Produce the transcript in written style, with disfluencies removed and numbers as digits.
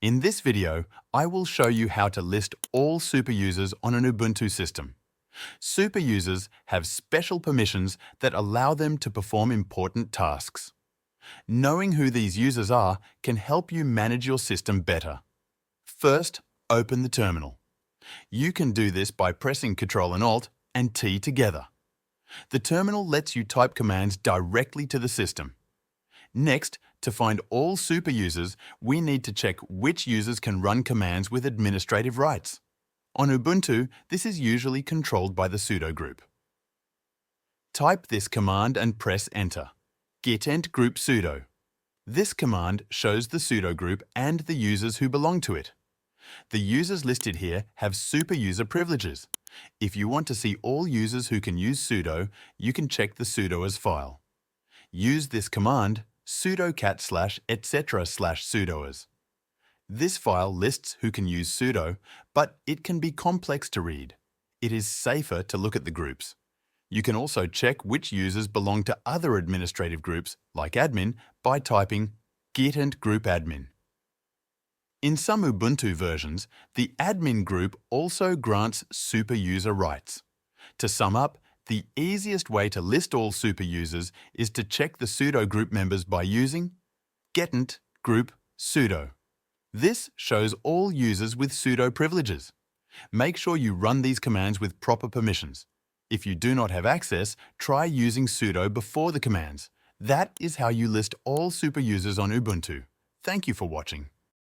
In this video, I will show you how to list all superusers on an Ubuntu system. Superusers have special permissions that allow them to perform important tasks. Knowing who these users are can help you manage your system better. First, open the terminal. You can do this by pressing Ctrl and Alt and T together. The terminal lets you type commands directly to the system. Next, to find all superusers, we need to check which users can run commands with administrative rights. On Ubuntu, this is usually controlled by the Sudo group. Type this command and press Enter. Getent group sudo. This command shows the sudo group and the users who belong to it. The users listed here have superuser privileges. If you want to see all users who can use sudo, you can check the Sudoers file. Use this command sudo cat /etc/sudoers. This file lists who can use sudo, but it can be complex to read. It is safer to look at the groups. You can also check which users belong to other administrative groups, like admin, by typing getent group admin. In some Ubuntu versions, the admin group also grants superuser rights. To sum up, the easiest way to list all superusers is to check the sudo group members by using getent group sudo. This shows all users with sudo privileges. Make sure you run these commands with proper permissions. If you do not have access, try using sudo before the commands. That is how you list all superusers on Ubuntu. Thank you for watching.